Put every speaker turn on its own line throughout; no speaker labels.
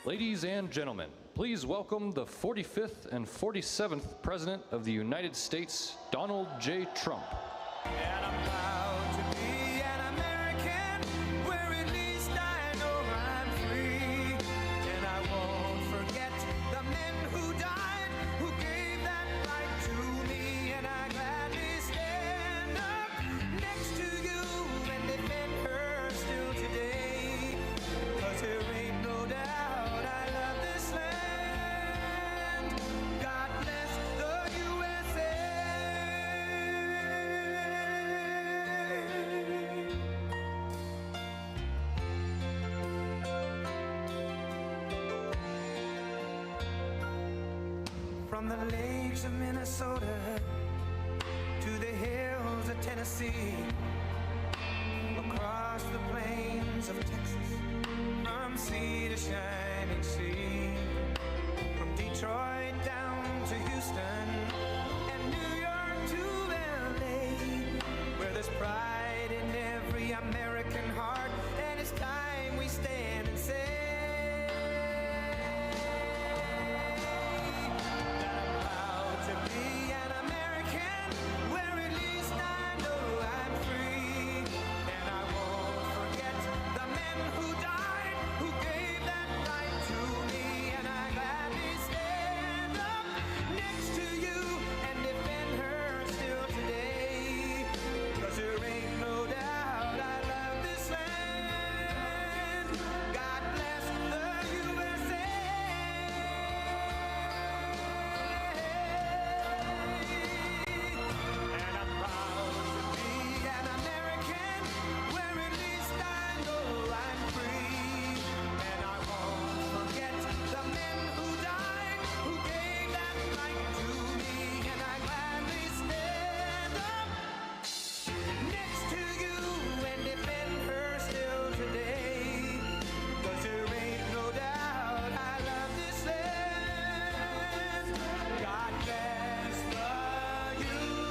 Ladies and gentlemen, please welcome the 45th and 47th President of the United States, Donald J. Trump.
And I'm proud to be an American, where at least I know I'm free. And I won't forget the men who died, who gave that right to me. And I gladly stand up next to you and defend her still today. 'Cause there ain't no doubt I love this land. God bless the USA. From the lakes of Minnesota to the hills of Tennessee, across the plains of Texas, from sea to shining sea, from Detroit down to Houston and New York to LA, where there's pride in every American heart, and it's time we stand and say that I'm proud to be an American, where at least I know I'm free. And I won't forget the men who died, who gave that right to me. And I gladly stand up next to you and defend her still today. 'Cause there ain't no doubt I love this land. God bless the USA. And I'm proud to be an American, where at least I know I'm free. And I won't forget the men who died, who gave that right to me. And I gladly stand up next to you and defend her still today. 'Cause there ain't no doubt I love this land. God bless the USA.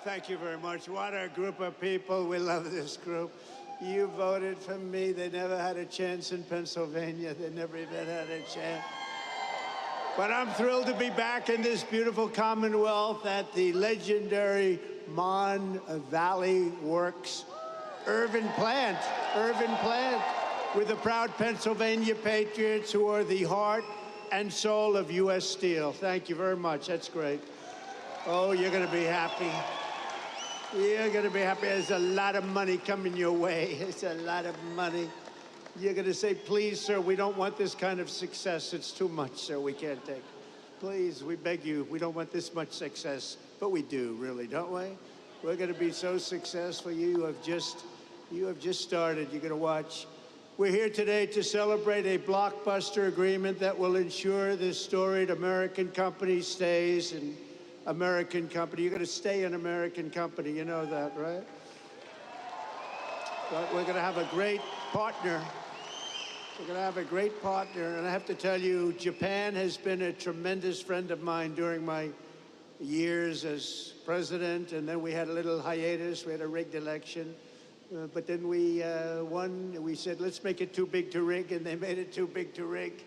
Thank you very much. What a group of people. We love this group. You voted for me. They never had a chance in Pennsylvania. They never even had a chance. But I'm thrilled to be back in this beautiful Commonwealth at the legendary Mon Valley Works Irvin plant, with the proud Pennsylvania Patriots who are the heart and soul of U.S. Steel. Thank you very much. That's great. Oh, you're going to be happy. You're going to be happy. There's a lot of money coming your way. It's a lot of money. You're going to say, please, sir, we don't want this kind of success. It's too much, sir. We can't take it. Please, we beg you, we don't want this much success. But we do, really, don't we? We're going to be so successful. You have just started. You're going to watch. We're here today to celebrate a blockbuster agreement that will ensure this storied American company stays an American company. You're going to stay an American company. You know that, right? But we're going to have a great partner. We're going to have a great partner. And I have to tell you, Japan has been a tremendous friend of mine during my years as president. And then we had a little hiatus. We had a rigged election. But then we won. We said, let's make it too big to rig. And they made it too big to rig.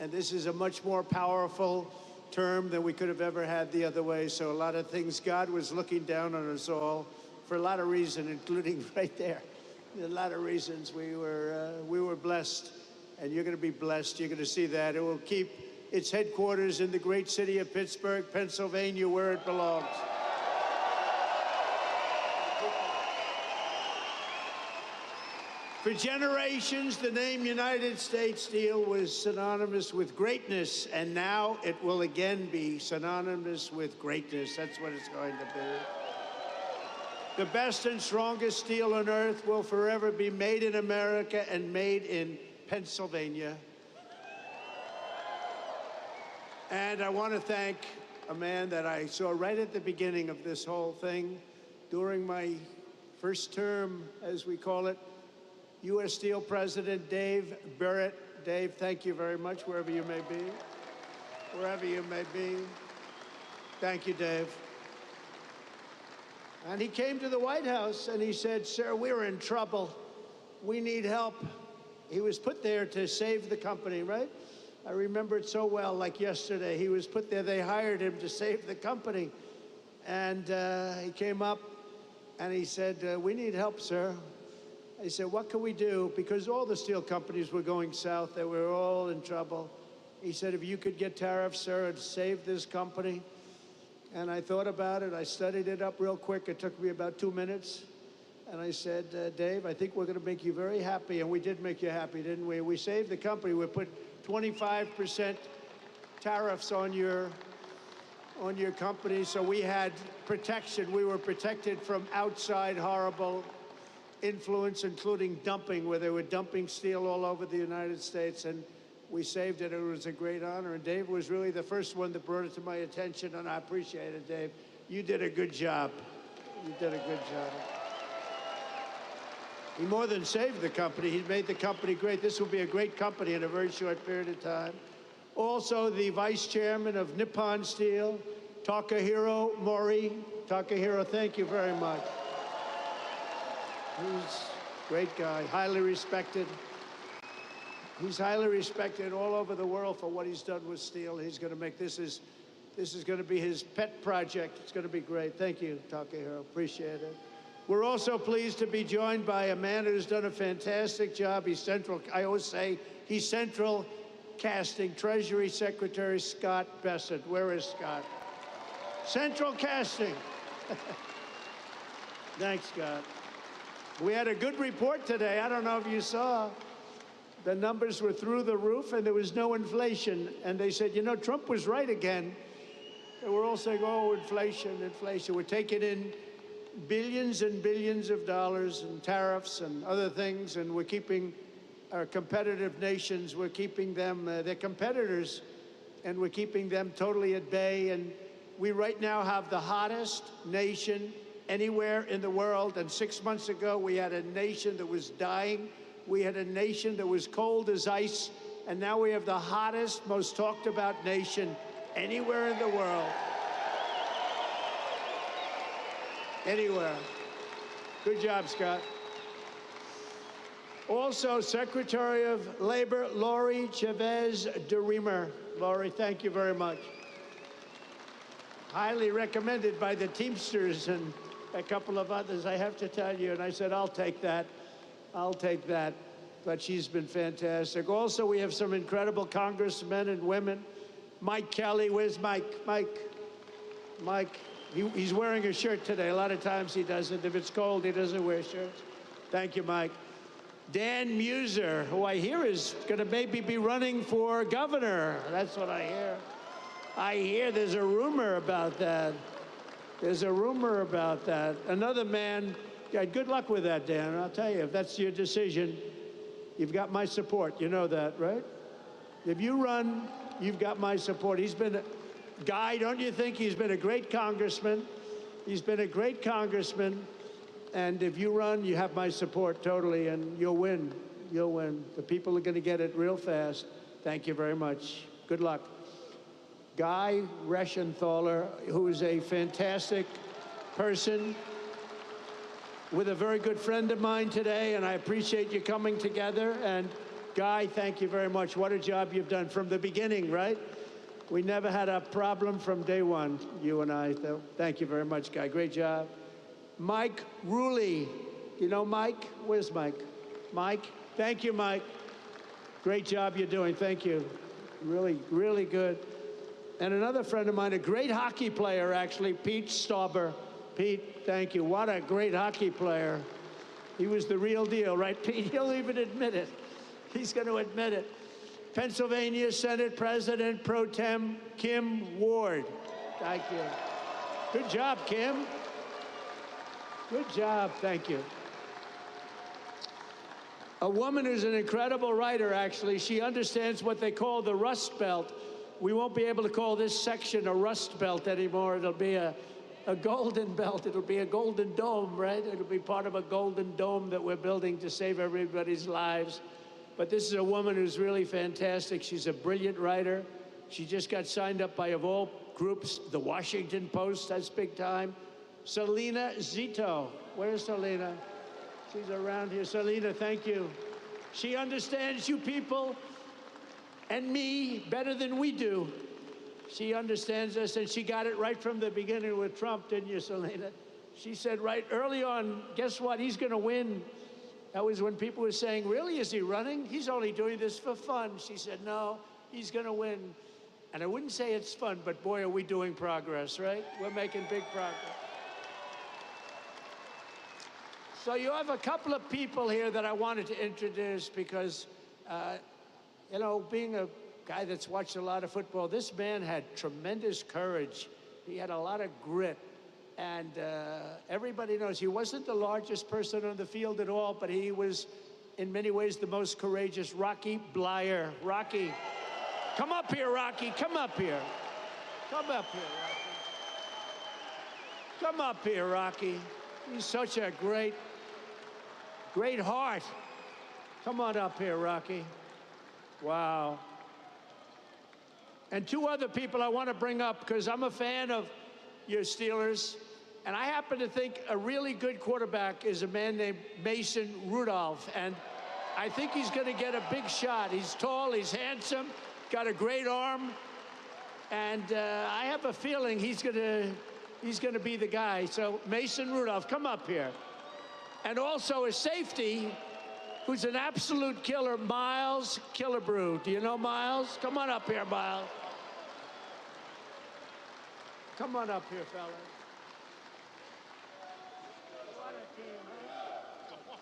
And this is a much more powerful term than we could have ever had the other way. So a lot of things, God was looking down on us all for a lot of reasons, including right there. A lot of reasons we were blessed, and you're going to be blessed. You're going to see that. It will keep its headquarters in the great city of Pittsburgh, Pennsylvania, where it belongs. For generations, the name United States Steel was synonymous with greatness, and now it will again be synonymous with greatness. That's what it's going to be. The best and strongest steel on earth will forever be made in America and made in Pennsylvania. And I want to thank a man that I saw right at the beginning of this whole thing, during my first term, as we call it, U.S. Steel President Dave Barrett. Dave, thank you very much, wherever you may be. Wherever you may be. Thank you, Dave. And he came to the White House and he said, sir, we're in trouble. We need help. He was put there to save the company, right? I remember it so well, like yesterday. He was put there, they hired him to save the company. And he came up and he said, we need help, sir. I said, what can we do? Because all the steel companies were going south. They were all in trouble. He said, if you could get tariffs, sir, and save this company. And I thought about it. I studied it up real quick. It took me about 2 minutes. And I said, Dave, I think we're going to make you very happy. And we did make you happy, didn't we? We saved the company. We put 25% tariffs on your company. So we had protection. We were protected from outside horrible influence, including dumping, where they were dumping steel all over the United States, and we saved it. It was a great honor, and Dave was really the first one that brought it to my attention, and I appreciate it, Dave. You did a good job. You did a good job. He more than saved the company. He made the company great. This will be a great company in a very short period of time. Also, the vice chairman of Nippon Steel, Takahiro Mori. Takahiro, thank you very much. He's a great guy, highly respected. He's highly respected all over the world for what he's done with steel. He's going to make this is going to be his pet project. It's going to be great. Thank you, Takahiro. Appreciate it. We're also pleased to be joined by a man who's done a fantastic job. He's central. I always say he's central casting. Treasury Secretary Scott Bessent. Where is Scott? Central casting. Thanks, Scott. We had a good report today. I don't know if you saw. The numbers were through the roof, and there was no inflation. And they said, you know, Trump was right again. They were all saying, oh, inflation, inflation. We're taking in billions and billions of dollars in tariffs and other things, and we're keeping our competitive nations, we're keeping them, they're competitors, and we're keeping them totally at bay. And we right now have the hottest nation anywhere in the world. And 6 months ago, we had a nation that was dying. We had a nation that was cold as ice. And now we have the hottest, most talked about nation anywhere in the world. Anywhere. Good job, Scott. Also, Secretary of Labor, Lori Chavez DeRemer. Lori, thank you very much. Highly recommended by the Teamsters and a couple of others, I have to tell you. And I said, I'll take that. I'll take that. But she's been fantastic. Also, we have some incredible congressmen and women. Mike Kelly, where's Mike? Mike, he's wearing a shirt today. A lot of times he doesn't. If it's cold, he doesn't wear shirts. Thank you, Mike. Dan Muser, who I hear is going to maybe be running for governor. That's what I hear. I hear there's a rumor about that. There's a rumor about that. Another man, yeah, good luck with that, Dan. I'll tell you, if that's your decision, you've got my support. You know that, right? If you run, you've got my support. He's been a guy, don't you think? He's been a great congressman. He's been a great congressman. And if you run, you have my support totally, and you'll win. You'll win. The people are going to get it real fast. Thank you very much. Good luck. Guy Reschenthaler, who is a fantastic person, with a very good friend of mine today, and I appreciate you coming together. And Guy, thank you very much. What a job you've done from the beginning, right? We never had a problem from day one, you and I. So thank you very much, Guy. Great job. Mike Ruley. You know Mike? Where's Mike? Mike? Thank you, Mike. Great job you're doing. Thank you. Really, really good. And another friend of mine, a great hockey player, actually, Pete Stauber. Pete, thank you. What a great hockey player. He was the real deal, right, Pete? He'll even admit it. He's going to admit it. Pennsylvania Senate President Pro Tem Kim Ward. Thank you. Good job, Kim. Good job. Thank you. A woman who's an incredible writer, actually. She understands what they call the Rust Belt. We won't be able to call this section a Rust Belt anymore. It'll be a a golden belt. It'll be a golden dome, right? It'll be part of a golden dome that we're building to save everybody's lives. But this is a woman who's really fantastic. She's a brilliant writer. She just got signed up by, of all groups, the Washington Post, that's big time. Selena Zito. Where's Selena? She's around here. Selena, thank you. She understands you people and me better than we do. She understands us, and she got it right from the beginning with Trump, didn't you, Selena? She said right early on, guess what? He's going to win. That was when people were saying, really, is he running? He's only doing this for fun. She said, no, he's going to win. And I wouldn't say it's fun, but boy, are we doing progress, right? We're making big progress. So you have a couple of people here that I wanted to introduce because, you know, being a guy that's watched a lot of football, this man had tremendous courage. He had a lot of grit. And everybody knows he wasn't the largest person on the field at all, but he was, in many ways, the most courageous. Rocky Bleier. Rocky. Come up here, Rocky. Come up here. Come up here, Rocky. Come up here, Rocky. He's such a great heart. Come on up here, Rocky. Wow. And two other people I want to bring up because I'm a fan of your Steelers. And I happen to think a really good quarterback is a man named Mason Rudolph. And I think he's going to get a big shot. He's tall, he's handsome, got a great arm. And I have a feeling he's going to be the guy. So Mason Rudolph, come up here. And also a safety who's an absolute killer, Miles Killebrew. Do you know Miles? Come on up here, Miles. Come on up here, fellas. What a team, huh?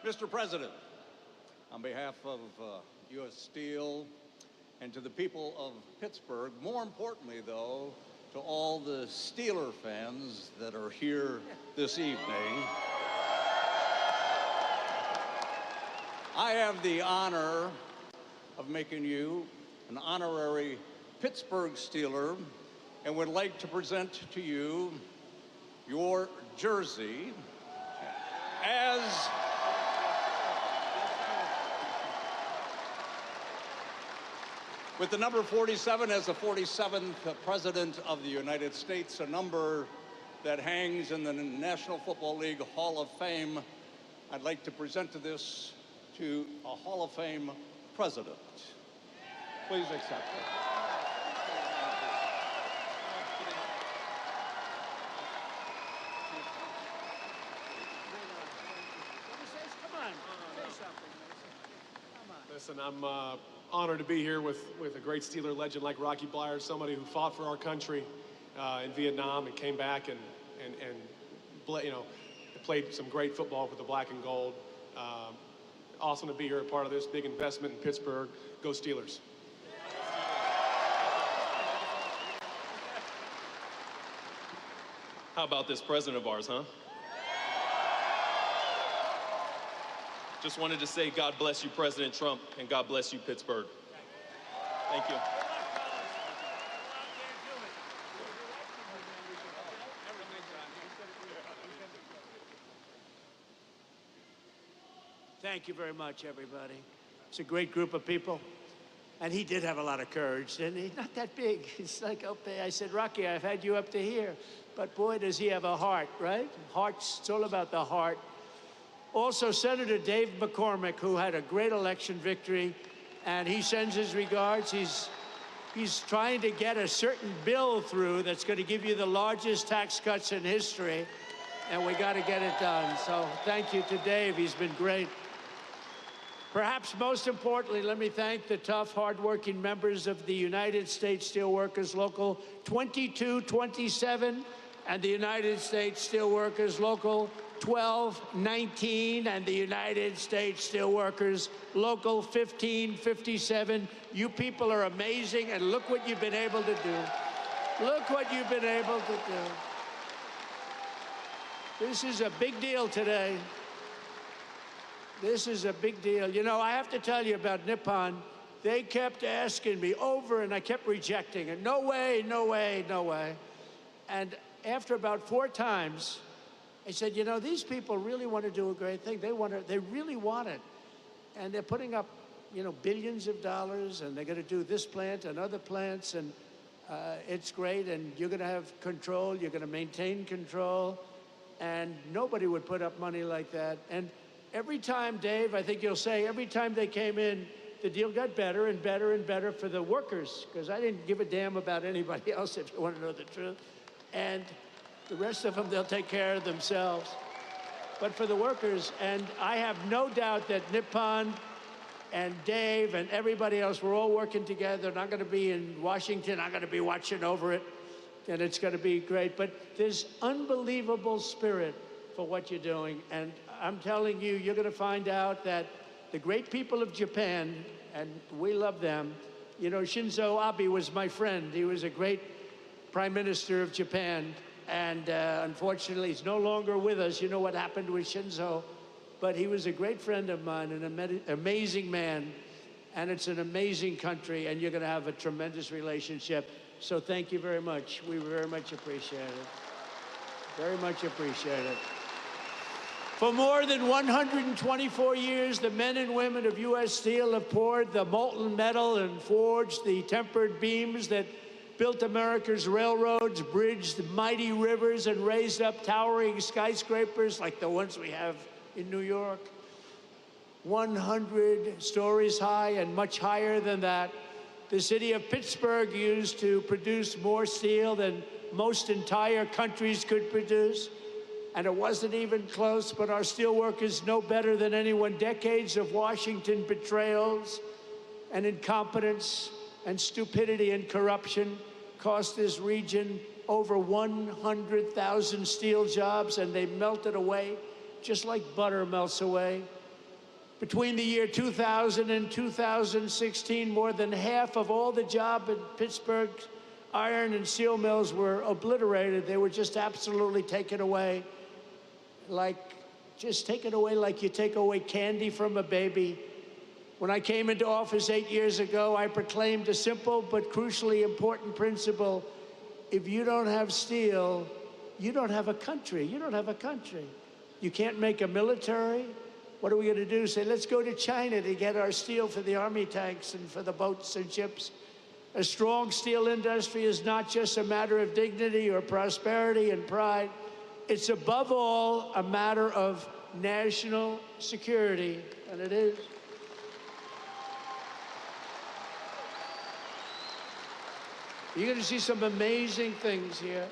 Mr. President, on behalf of U.S. Steel and to the people of Pittsburgh, more importantly, though, to all the Steeler fans that are here this evening, I have the honor of making you an honorary Pittsburgh Steeler and would like to present to you your jersey as with the number 47 as the 47th President of the United States, a number that hangs in the National Football League Hall of Fame. I'd like to present this to a Hall of Fame president. Please accept it.
Listen, I'm honored to be here with a great Steeler legend like Rocky Bleier, somebody who fought for our country in Vietnam and came back and you know, played some great football for the black and gold. Awesome to be here, a part of this big investment in Pittsburgh. Go Steelers.
How about this president of ours, huh? Just wanted to say God bless you, President Trump, and God bless you, Pittsburgh. Thank you.
Thank you very much, everybody. It's a great group of people. And he did have a lot of courage, didn't he? Not that big. It's like, okay, I said, Rocky, I've had you up to here. But boy, does he have a heart, right? Hearts, it's all about the heart. Also, Senator Dave McCormick, who had a great election victory, and he sends his regards. He's trying to get a certain bill through that's going to give you the largest tax cuts in history, and we got to get it done. So thank you to Dave. He's been great. Perhaps most importantly, let me thank the tough, hardworking members of the United States Steelworkers Local 2227 and the United States Steelworkers Local 1219 and the United States Steelworkers Local 1557. You people are amazing, and look what you've been able to do. Look what you've been able to do. This is a big deal today. This is a big deal. You know, I have to tell you about Nippon. They kept asking me over, and I kept rejecting it. No way, no way, no way. And after about 4 times, I said, you know, these people really want to do a great thing. They really want it. And they're putting up, you know, billions of dollars, and they're going to do this plant and other plants, and it's great, and you're going to have control, you're going to maintain control, and nobody would put up money like that. And every time, Dave, I think you'll say, every time they came in, the deal got better and better and better for the workers, because I didn't give a damn about anybody else, if you want to know the truth. And the rest of them, they'll take care of themselves. But for the workers, and I have no doubt that Nippon and Dave and everybody else, we're all working together, and I'm going to be in Washington. I'm going to be watching over it, and it's going to be great. But there's unbelievable spirit for what you're doing, and I'm telling you, you're going to find out that the great people of Japan, and we love them. You know, Shinzo Abe was my friend. He was a great Prime Minister of Japan, and unfortunately, he's no longer with us. You know what happened with Shinzo, but he was a great friend of mine, an amazing man, and it's an amazing country, and you're going to have a tremendous relationship. So thank you very much. We very much appreciate it. Very much appreciate it. For more than 124 years, the men and women of U.S. Steel have poured the molten metal and forged the tempered beams that built America's railroads, bridged mighty rivers, and raised up towering skyscrapers like the ones we have in New York. 100 stories high and much higher than that. The city of Pittsburgh used to produce more steel than most entire countries could produce. And it wasn't even close, but our steelworkers know better than anyone. Decades of Washington betrayals and incompetence and stupidity and corruption cost this region over 100,000 steel jobs, and they melted away just like butter melts away. Between the year 2000 and 2016, more than half of all the jobs in Pittsburgh's iron and steel mills were obliterated. They were just absolutely taken away. Just take it away like you take away candy from a baby. When I came into office 8 years ago, I proclaimed a simple but crucially important principle. If you don't have steel, you don't have a country. You don't have a country. You can't make a military. What are we going to do? Say, let's go to China to get our steel for the army tanks and for the boats and ships. A strong steel industry is not just a matter of dignity or prosperity and pride. It's above all a matter of national security, and it is. You're going to see some amazing things here.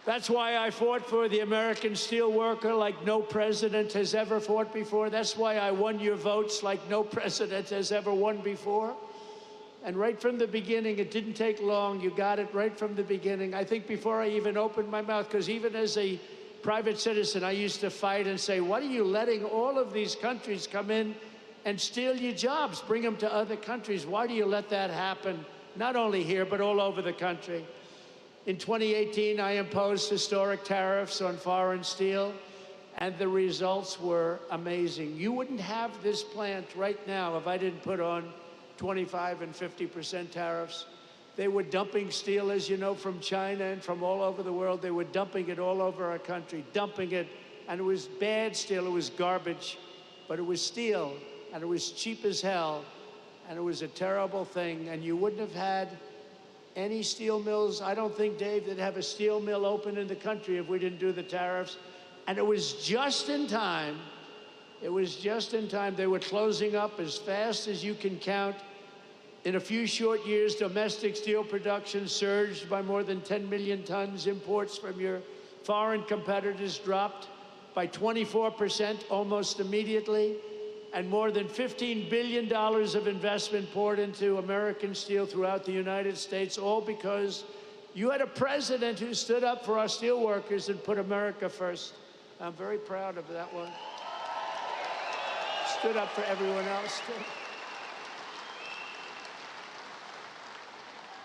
That's why I fought for the American steelworker like no president has ever fought before. That's why I won your votes like no president has ever won before. And right from the beginning, it didn't take long. You got it right from the beginning. I think before I even opened my mouth, because even as a private citizen, I used to fight and say, what are you letting all of these countries come in and steal your jobs, bring them to other countries? Why do you let that happen? Not only here, but all over the country. In 2018, I imposed historic tariffs on foreign steel, and the results were amazing. You wouldn't have this plant right now if I didn't put on 25% and 50% tariffs. They were dumping steel, as you know, from China and from all over the world. They were dumping it all over our country, dumping it. And it was bad steel, it was garbage, but it was steel, and it was cheap as hell, and it was a terrible thing. And you wouldn't have had any steel mills. I don't think, Dave, they'd have a steel mill open in the country if we didn't do the tariffs. And it was just in time. It was just in time. They were closing up as fast as you can count. In a few short years, domestic steel production surged by more than 10 million tons. Imports from your foreign competitors dropped by 24% almost immediately. And more than $15 billion of investment poured into American steel throughout the United States, all because you had a president who stood up for our steel workers and put America first. I'm very proud of that one. Stood up for everyone else, too.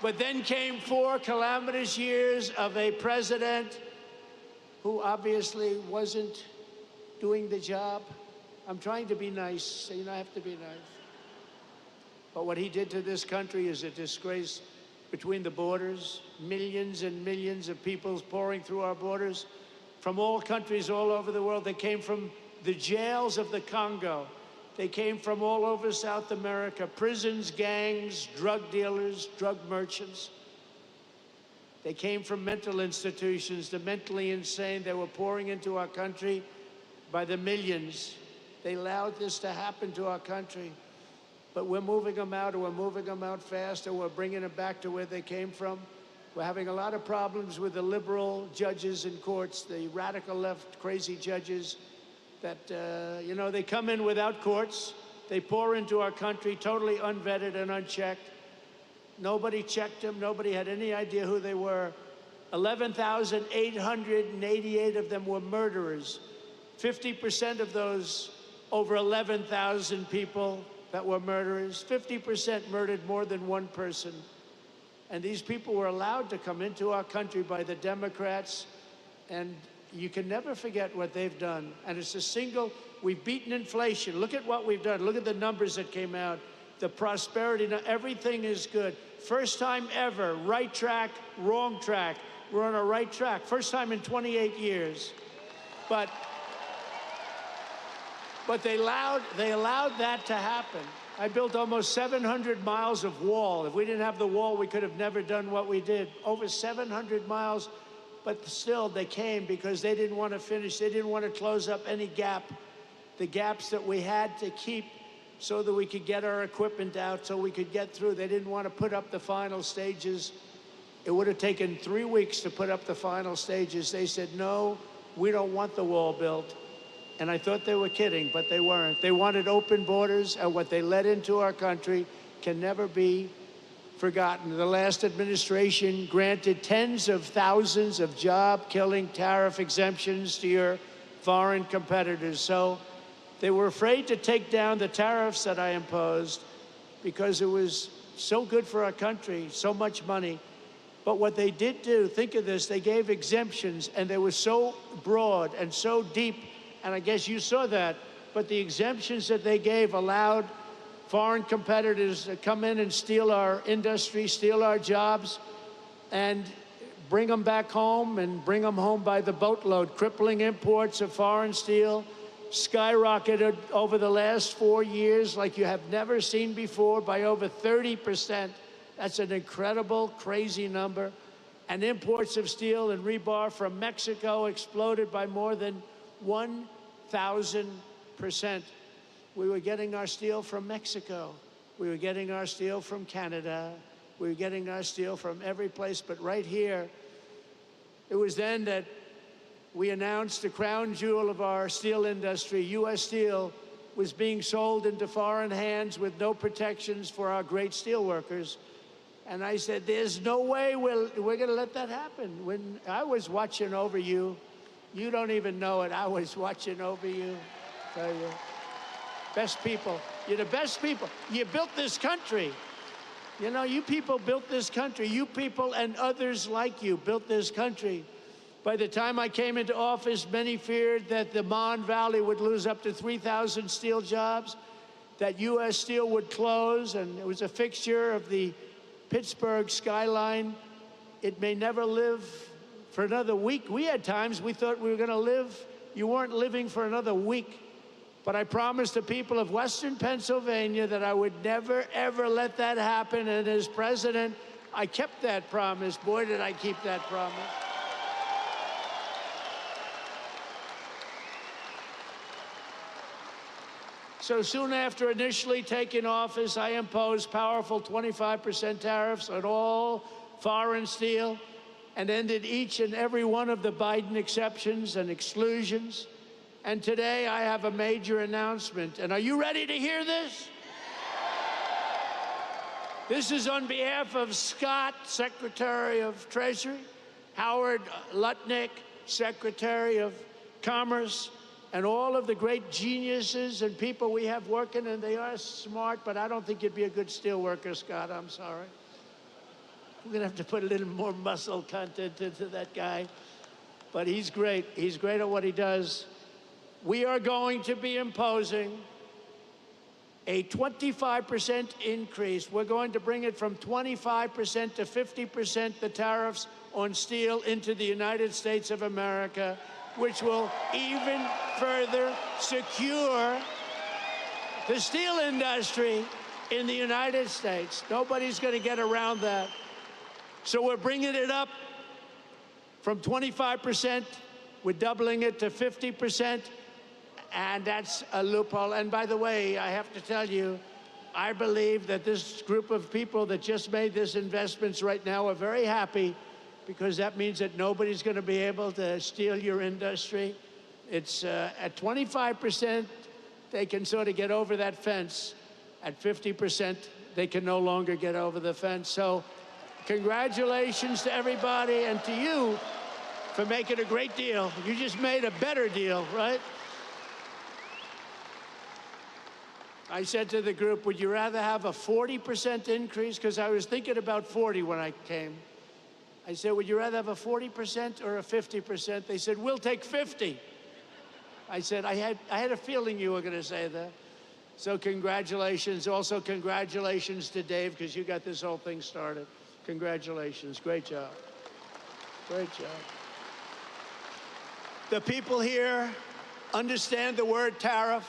But then came 4 calamitous years of a president who obviously wasn't doing the job. I'm trying to be nice, so I have to be nice. But what he did to this country is a disgrace. Between the borders, millions and millions of people pouring through our borders from all countries all over the world. They came from the jails of the Congo. They came from all over South America, prisons, gangs, drug dealers, drug merchants. They came from mental institutions, the mentally insane. They were pouring into our country by the millions. They allowed this to happen to our country. But we're moving them out, or we're moving them out fast, or we're bringing them back to where they came from. We're having a lot of problems with the liberal judges in courts, the radical left crazy judges that, they come in without courts. They pour into our country totally unvetted and unchecked. Nobody checked them. Nobody had any idea who they were. 11,888 of them were murderers. 50% of those over 11,000 people that were murderers, 50% murdered more than one person. And these people were allowed to come into our country by the Democrats, and you can never forget what they've done. And it's we've beaten inflation. Look at what we've done. Look at the numbers that came out. The prosperity, now everything is good. First time ever, right track, wrong track. We're on a right track. First time in 28 years. But they allowed that to happen. I built almost 700 miles of wall. If we didn't have the wall, we could have never done what we did. Over 700 miles, but still they came because they didn't want to finish. They didn't want to close up any gap, the gaps that we had to keep so that we could get our equipment out, so we could get through. They didn't want to put up the final stages. It would have taken 3 weeks to put up the final stages. They said, no, we don't want the wall built. And I thought they were kidding, but they weren't. They wanted open borders, and what they let into our country can never be forgotten. The last administration granted tens of thousands of job-killing tariff exemptions to your foreign competitors. So they were afraid to take down the tariffs that I imposed because it was so good for our country, so much money. But what they did do, think of this, they gave exemptions, and they were so broad and so deep. And I guess you saw that, but the exemptions that they gave allowed foreign competitors to come in and steal our industry, steal our jobs, and bring them back home, and bring them home by the boatload. Crippling imports of foreign steel skyrocketed over the last 4 years like you have never seen before, by over 30%. That's an incredible, crazy number. And imports of steel and rebar from Mexico exploded by more than 1,000%. We were getting our steel from Mexico. We were getting our steel from Canada. We were getting our steel from every place, but right here, it was then that we announced the crown jewel of our steel industry, U.S. Steel, was being sold into foreign hands with no protections for our great steel workers. And I said, there's no way we're going to let that happen. When I was watching over you, you don't even know it. I was watching over you. I tell you, best people. You're the best people. You built this country. You know, you people built this country. You people and others like you built this country. By the time I came into office, many feared that the Mon Valley would lose up to 3,000 steel jobs, that U.S. Steel would close, and it was a fixture of the Pittsburgh skyline. It may never live for another week. We had times we thought we were going to live. You weren't living for another week. But I promised the people of Western Pennsylvania that I would never, ever let that happen. And as president, I kept that promise. Boy, did I keep that promise. So soon after initially taking office, I imposed powerful 25% tariffs on all foreign steel and ended each and every one of the Biden exceptions and exclusions. And today I have a major announcement. And are you ready to hear this? This is on behalf of Scott, Secretary of Treasury, Howard Lutnick, Secretary of Commerce, and all of the great geniuses and people we have working, and they are smart, but I don't think you'd be a good steel worker, Scott. I'm sorry. We're going to have to put a little more muscle content into that guy. But he's great. He's great at what he does. we are going to be imposing a 25% increase. We're going to bring it from 25% to 50%, the tariffs on steel into the United States of America, which will even further secure the steel industry in the United States. Nobody's going to get around that. So we're bringing it up from 25%. We're doubling it to 50%. And that's a loophole. And by the way, I have to tell you, I believe that this group of people that just made this investments right now are very happy, because that means that nobody's going to be able to steal your industry. It's at 25%, they can sort of get over that fence. At 50%, they can no longer get over the fence. So congratulations to everybody, and to you for making a great deal. You just made a better deal, right? I said to the group, would you rather have a 40% increase? Because I was thinking about 40 when I came. I said, would you rather have a 40% or a 50%? They said, we'll take 50. I said, I had a feeling you were going to say that. So congratulations. Also, congratulations to Dave, because you got this whole thing started. Congratulations. Great job. Great job. The people here understand the word tariff,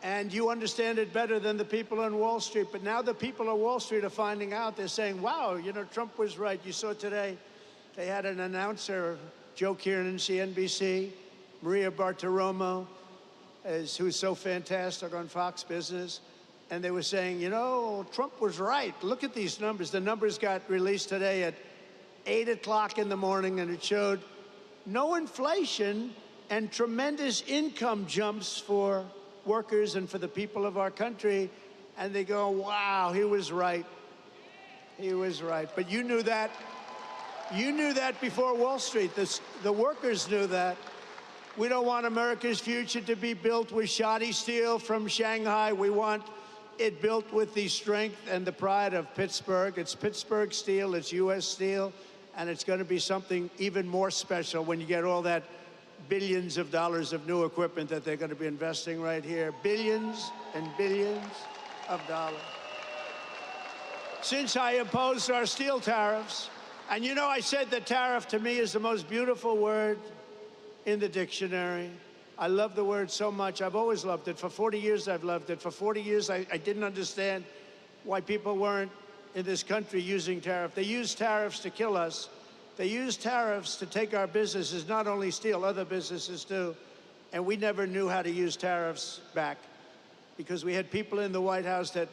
and you understand it better than the people on Wall Street. But now the people on Wall Street are finding out. They're saying, wow, you know, Trump was right. You saw today they had an announcer, Joe Kiernan, CNBC, Maria Bartiromo, who's so fantastic on Fox Business. And they were saying, you know, Trump was right. Look at these numbers. The numbers got released today at 8 o'clock in the morning, and it showed no inflation and tremendous income jumps for workers and for the people of our country. And they go, wow, he was right. He was right. But you knew that. You knew that before Wall Street. The workers knew that. We don't want America's future to be built with shoddy steel from Shanghai. We want it built with the strength and the pride of Pittsburgh. It's Pittsburgh steel, it's U.S. steel, and it's going to be something even more special when you get all that billions of dollars of new equipment that they're going to be investing right here. Billions and billions of dollars. Since I imposed our steel tariffs, and you know, I said that tariff to me is the most beautiful word in the dictionary. I love the word so much. I've always loved it. For 40 years, I've loved it. For 40 years, I didn't understand why people weren't in this country using tariff. They use tariffs to kill us. They use tariffs to take our businesses, not only steel, other businesses too. And we never knew how to use tariffs back, because we had people in the White House that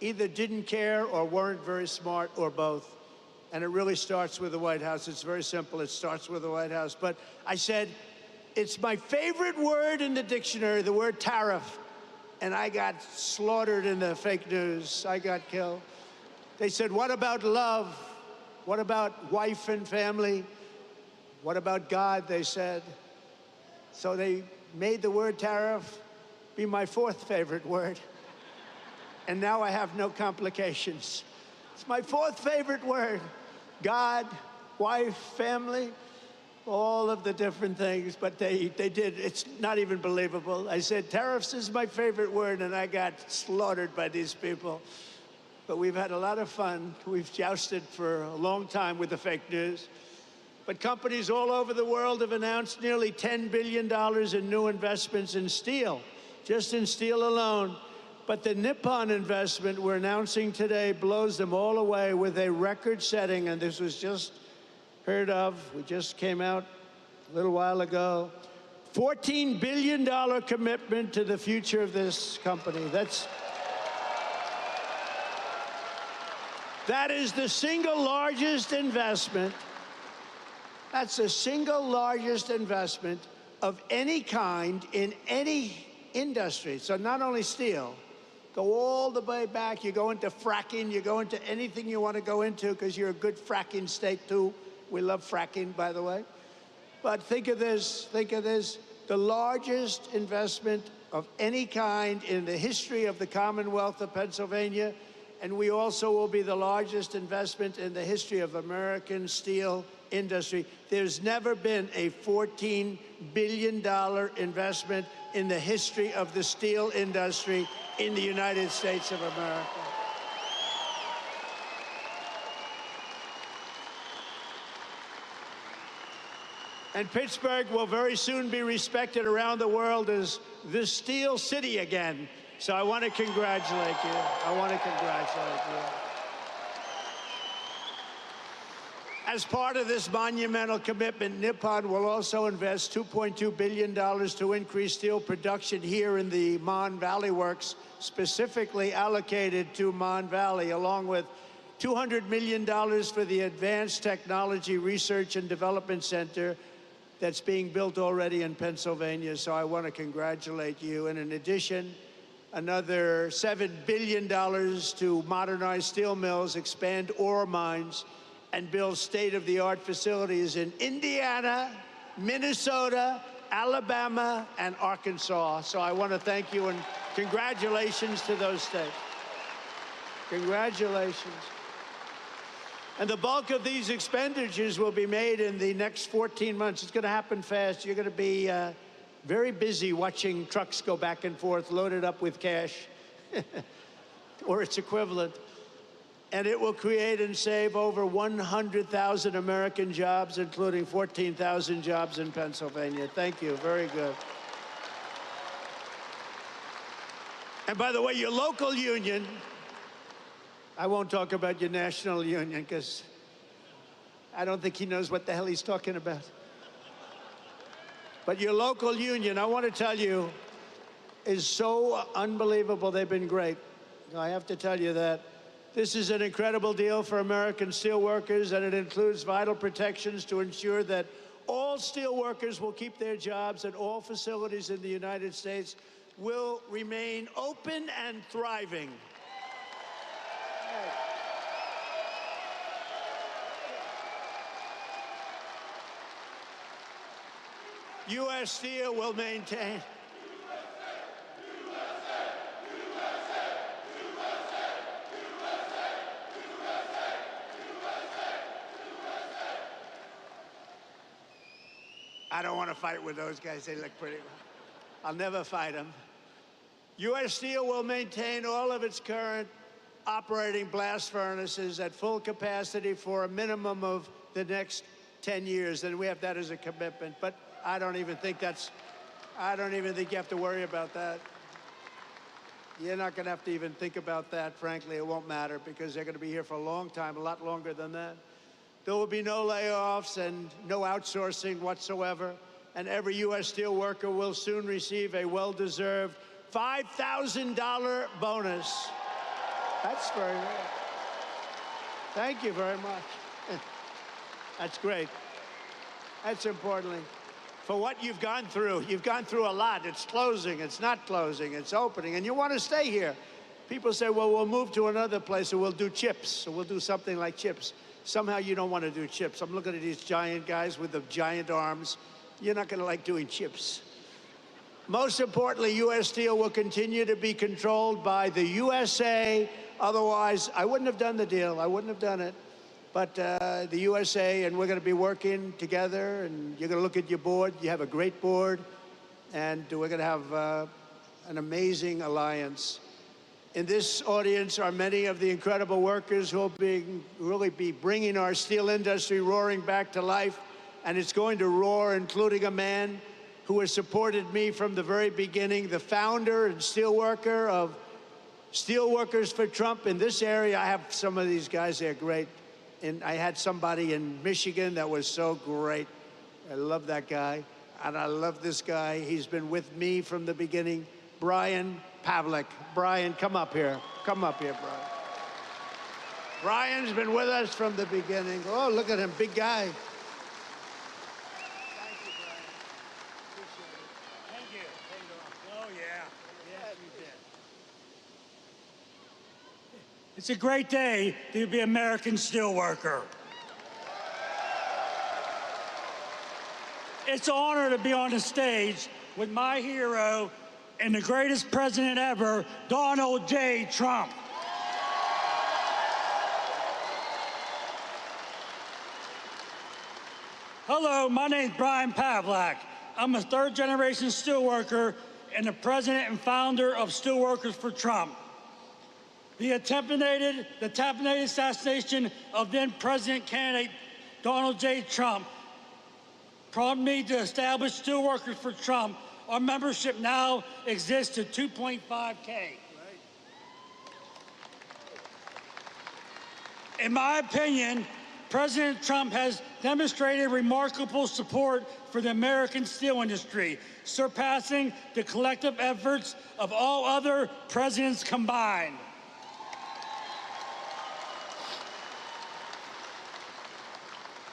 either didn't care or weren't very smart, or both. And it really starts with the White House. It's very simple. It starts with the White House. But I said, it's my favorite word in the dictionary, the word tariff. And I got slaughtered in the fake news. I got killed. They said, what about love? What about wife and family? What about God, they said. So they made the word tariff be my fourth favorite word. And now I have no complications. It's my fourth favorite word. God, wife, family, all of the different things, but they did. It's not even believable. I said, tariffs is my favorite word, and I got slaughtered by these people. But we've had a lot of fun. We've jousted for a long time with the fake news. But companies all over the world have announced nearly $10 billion in new investments in steel, just in steel alone. But the Nippon investment we're announcing today blows them all away with a record-setting, and this was just heard of. We just came out a little while ago. $14 billion commitment to the future of this company. That is the single largest investment. That's the single largest investment of any kind in any industry. So not only steel, go all the way back. You go into fracking, you go into anything you want to go into, because you're a good fracking state too. We love fracking, by the way. But think of this, the largest investment of any kind in the history of the Commonwealth of Pennsylvania. And we also will be the largest investment in the history of American steel industry. There's never been a $14 billion investment in the history of the steel industry in the United States of America. And Pittsburgh will very soon be respected around the world as the Steel City again. So I want to congratulate you. I want to congratulate you. As part of this monumental commitment, Nippon will also invest $2.2 billion to increase steel production here in the Mon Valley Works, specifically allocated to Mon Valley, along with $200 million for the Advanced Technology Research and Development Center that's being built already in Pennsylvania. So I want to congratulate you. And in addition, another $7 billion to modernize steel mills, expand ore mines, and build state-of-the-art facilities in Indiana, Minnesota, Alabama, and Arkansas. So I want to thank you and congratulations to those states. Congratulations. And the bulk of these expenditures will be made in the next 14 months. It's going to happen fast. You're going to be very busy watching trucks go back and forth, loaded up with cash, or its equivalent. And it will create and save over 100,000 American jobs, including 14,000 jobs in Pennsylvania. Thank you. Very good. And by the way, your local union, I won't talk about your national union because I don't think he knows what the hell he's talking about. But your local union, I want to tell you, is so unbelievable. They've been great. I have to tell you that. This is an incredible deal for American steelworkers, and it includes vital protections to ensure that all steelworkers will keep their jobs and all facilities in the United States will remain open and thriving. U.S. Steel will maintain. I don't want to fight with those guys. They look pretty. I'll never fight them. U.S. Steel will maintain all of its current operating blast furnaces at full capacity for a minimum of the next 10 years. And we have that as a commitment. But I don't even think you have to worry about that. You're not going to have to even think about that. Frankly, it won't matter because they're going to be here for a long time, a lot longer than that. There will be no layoffs and no outsourcing whatsoever. And every U.S. steel worker will soon receive a well-deserved $5,000 bonus. That's very good. Thank you very much. That's great. That's importantly. For what you've gone through a lot. It's closing, it's not closing, it's opening, and you want to stay here. People say, well, we'll move to another place, or we'll do chips, or we'll do something like chips. Somehow you don't want to do chips. I'm looking at these giant guys with the giant arms. You're not going to like doing chips. Most importantly, U.S. Steel will continue to be controlled by the USA. Otherwise, I wouldn't have done the deal. I wouldn't have done it. But the USA, and we're going to be working together, and you're going to look at your board. You have a great board, and we're going to have an amazing alliance. In this audience are many of the incredible workers who will really be bringing our steel industry roaring back to life, and it's going to roar, including a man who has supported me from the very beginning, the founder and steelworker of Steelworkers for Trump in this area. I have some of these guys, they're great. And I had somebody in Michigan that was so great. I love that guy, and I love this guy. He's been with me from the beginning. Brian Pavlik. Brian, come up here. Come up here, Brian. Brian's been with us from the beginning. Oh, look at him, big guy. Thank you, Brian. Appreciate it. Thank you. Oh, yeah. Yeah, you did.
It's a great day to be an American steelworker. It's an honor to be on the stage with my hero and the greatest president ever, Donald J. Trump. Hello, my name's Brian Pavlak. I'm a third-generation steelworker and the president and founder of Steelworkers for Trump. The attempted assassination of then-president candidate Donald J. Trump prompted me to establish Steelworkers for Trump. Our membership now exists at 2.5K. In my opinion, President Trump has demonstrated remarkable support for the American steel industry, surpassing the collective efforts of all other presidents combined.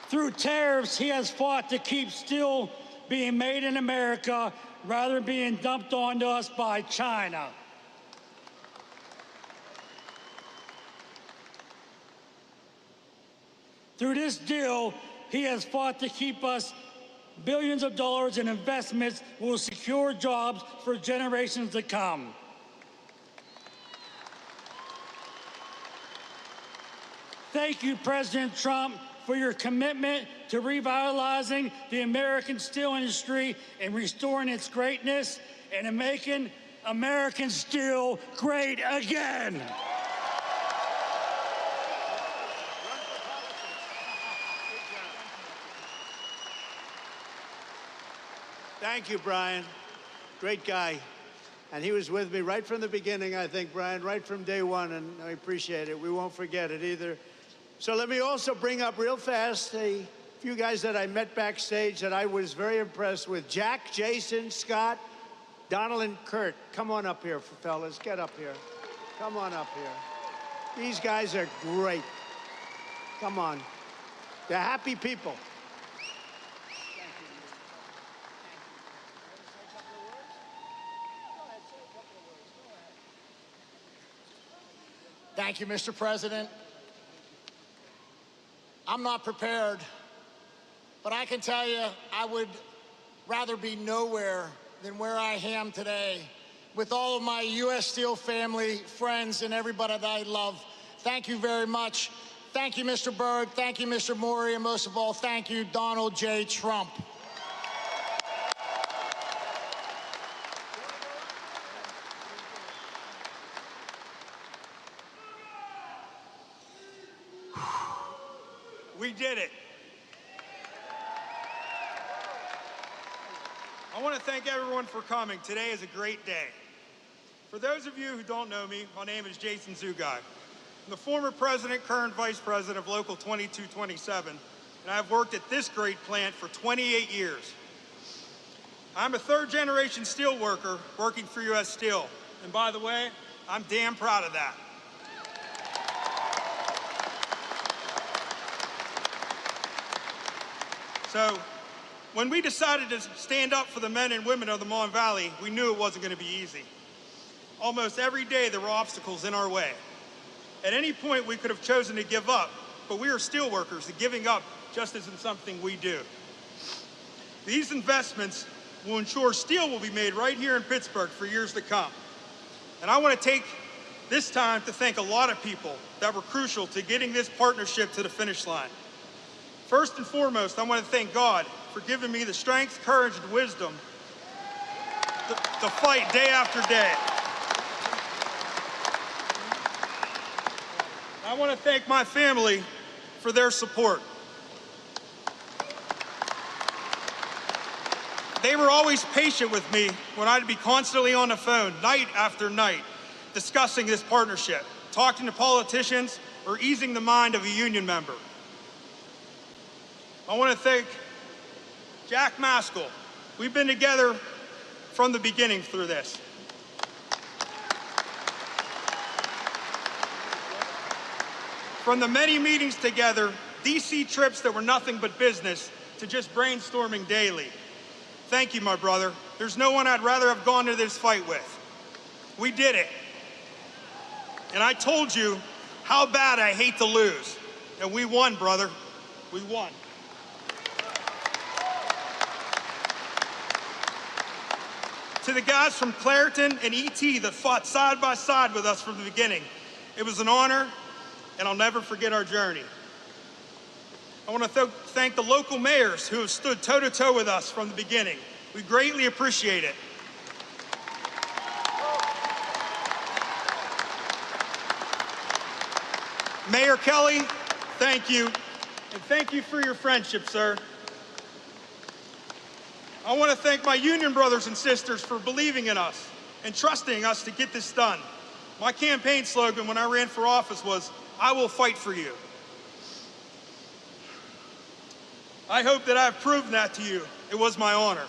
Through tariffs, he has fought to keep steel being made in America rather than being dumped onto us by China. Through this deal, he has fought to keep us billions of dollars in investments that will secure jobs for generations to come. Thank you, President Trump, for your commitment to revitalizing the American steel industry and restoring its greatness and in making American steel great again.
Thank you, Brian. Great guy. And he was with me right from the beginning, I think, Brian, right from day one, and I appreciate it. We won't forget it either. So let me also bring up real fast a few guys that I met backstage that I was very impressed with. Jack, Jason, Scott, Donald, and Kurt. Come on up here, fellas. Get up here. Come on up here. These guys are great. Come on. They're happy people.
Thank you, Mr. President. I'm not prepared, but I can tell you I would rather be nowhere than where I am today with all of my U.S. Steel family, friends, and everybody that I love. Thank you very much. Thank you, Mr. Berg. Thank you, Mr. Maury, and most of all, thank you, Donald J. Trump.
We did it. I want to thank everyone for coming. Today is a great day. For those of you who don't know me, my name is Jason Zugai. I'm the former president, current vice president of Local 2227, and I've worked at this great plant for 28 years. I'm a third-generation steel worker working for U.S. Steel, and by the way, I'm damn proud of that. So, when we decided to stand up for the men and women of the Mon Valley, we knew it wasn't going to be easy. Almost every day there were obstacles in our way. At any point we could have chosen to give up, but we are steel workers, and giving up just isn't something we do. These investments will ensure steel will be made right here in Pittsburgh for years to come. And I want to take this time to thank a lot of people that were crucial to getting this partnership to the finish line. First and foremost, I want to thank God for giving me the strength, courage, and wisdom to fight day after day. I want to thank my family for their support. They were always patient with me when I'd be constantly on the phone, night after night, discussing this partnership, talking to politicians, or easing the mind of a union member. I want to thank Jack Maskell. We've been together from the beginning through this. From the many meetings together, DC trips that were nothing but business, to just brainstorming daily. Thank you, my brother. There's no one I'd rather have gone to this fight with. We did it. And I told you how bad I hate to lose. And we won, brother. We won. To the guys from Clairton and ET that fought side by side with us from the beginning, it was an honor, and I'll never forget our journey. I want to thank the local mayors who have stood toe-to-toe with us from the beginning. We greatly appreciate it. Mayor Kelly, thank you, and thank you for your friendship, sir. I want to thank my union brothers and sisters for believing in us and trusting us to get this done. My campaign slogan when I ran for office was, "I will fight for you." I hope that I've proven that to you. It was my honor.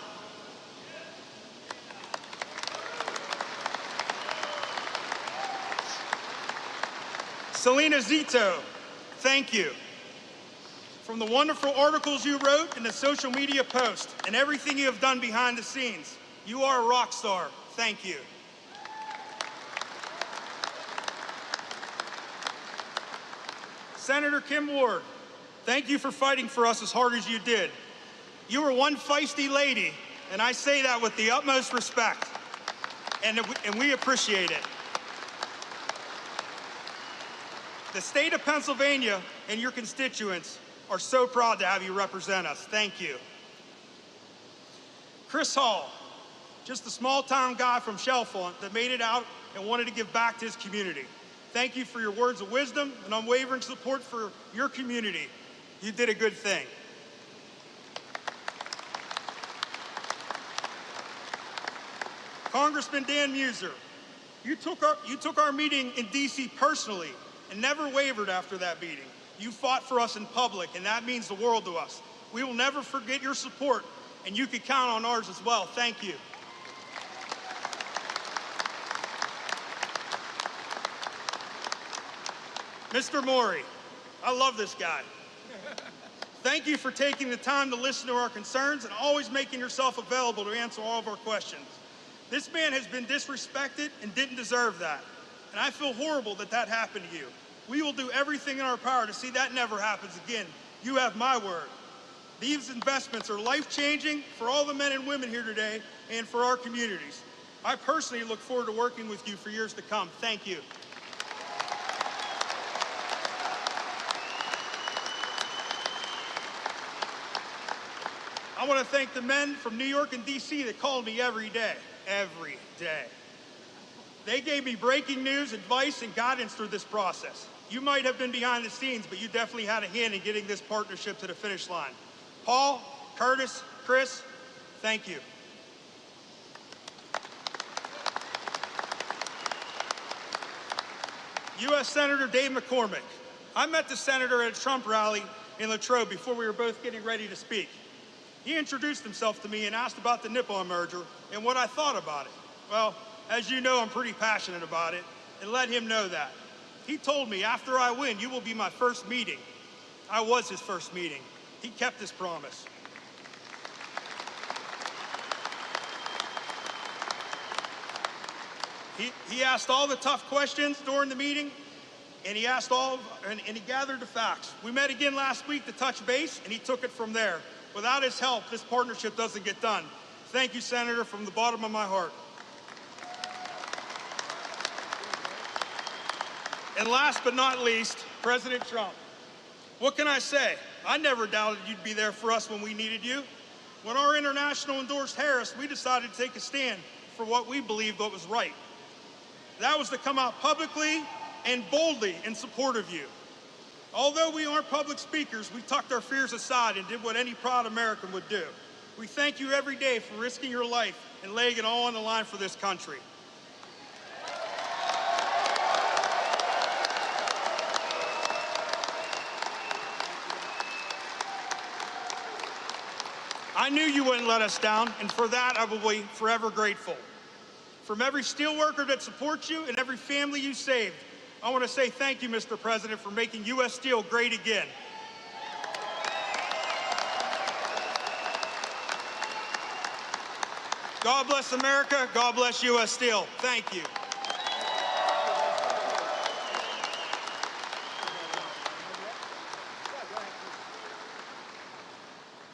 Selena Zito, thank you. From the wonderful articles you wrote and the social media posts and everything you have done behind the scenes, you are a rock star. Thank you. Senator Kim Ward, thank you for fighting for us as hard as you did. You were one feisty lady, and I say that with the utmost respect, and we appreciate it. The state of Pennsylvania and your constituents are so proud to have you represent us. Thank you. Chris Hall, just a small-town guy from Chalfont that made it out and wanted to give back to his community. Thank you for your words of wisdom and unwavering support for your community. You did a good thing. Congressman Dan Muser, you took our meeting in D.C. personally and never wavered after that meeting. You fought for us in public, and that means the world to us. We will never forget your support, and you can count on ours as well. Thank you. Mr. Maury, I love this guy. Thank you for taking the time to listen to our concerns and always making yourself available to answer all of our questions. This man has been disrespected and didn't deserve that. And I feel horrible that that happened to you. We will do everything in our power to see that never happens again. You have my word. These investments are life-changing for all the men and women here today and for our communities. I personally look forward to working with you for years to come. Thank you. I want to thank the men from New York and D.C. that called me every day. Every day. They gave me breaking news, advice, and guidance through this process. You might have been behind the scenes, but you definitely had a hand in getting this partnership to the finish line. Paul, Curtis, Chris, thank you. U.S. Senator Dave McCormick. I met the senator at a Trump rally in Latrobe before we were both getting ready to speak. He introduced himself to me and asked about the Nippon merger and what I thought about it. Well, as you know, I'm pretty passionate about it, and let him know that. He told me, after I win, you will be my first meeting. I was his first meeting. He kept his promise. He asked all the tough questions during the meeting, and he gathered the facts. We met again last week to touch base, and he took it from there. Without his help, this partnership doesn't get done. Thank you, Senator, from the bottom of my heart. And last but not least, President Trump. What can I say? I never doubted you'd be there for us when we needed you. When our international endorsed Harris, we decided to take a stand for what we believed was right. That was to come out publicly and boldly in support of you. Although we aren't public speakers, we tucked our fears aside and did what any proud American would do. We thank you every day for risking your life and laying it all on the line for this country. I knew you wouldn't let us down, and for that I will be forever grateful. From every steelworker that supports you and every family you saved, I want to say thank you, Mr. President, for making U.S. Steel great again. God bless America. God bless U.S. Steel. Thank you.